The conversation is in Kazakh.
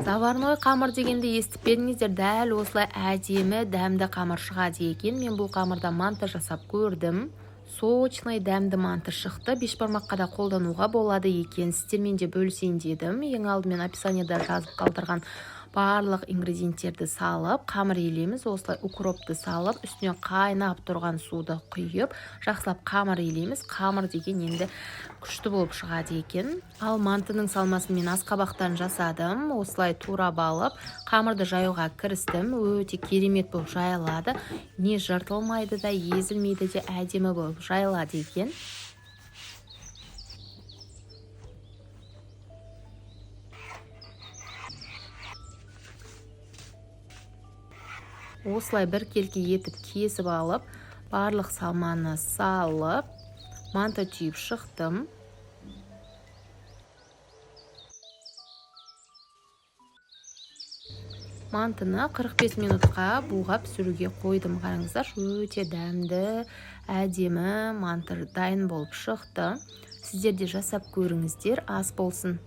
Заварной қамыр дегенде естіп беріңіздер, дәл осылай әдемі дәмді қамыр шығады екен. Мен бұл қамырда манты жасап көрдім. Сочный дәмді манты шықты. Бешбармаққа да қолдануға болады екен. Сіздермен де бөлісейін дедім. Ең алдымен описаниеда жазып қалдырған барлық ингредиенттерді салып, қамыр елеміз. Осылай укропты салып, үстіне қайнап тұрған суды құйып, жақсылап қамыр елеміз. Қамыр деген енді күшті болып шығады екен. Ал мантының салмасын мен асқабақтан жасадым. Осылай турап алып, қамырды жаюға кірістім. Өте керемет болып жайылады. Не жыртылмайды да, езілмейді де, әдемі болып жайылады екен. Осылай бір келке етіп кесіп алып, барлық салманы салып, манты түйіп шықтым. Мантыны 45 минутқа буға пісіруге қойдым. Қараңыздар, өте дәмді, әдемі манты дайын болып шықты. Сіздер де жасап көріңіздер, ас болсын.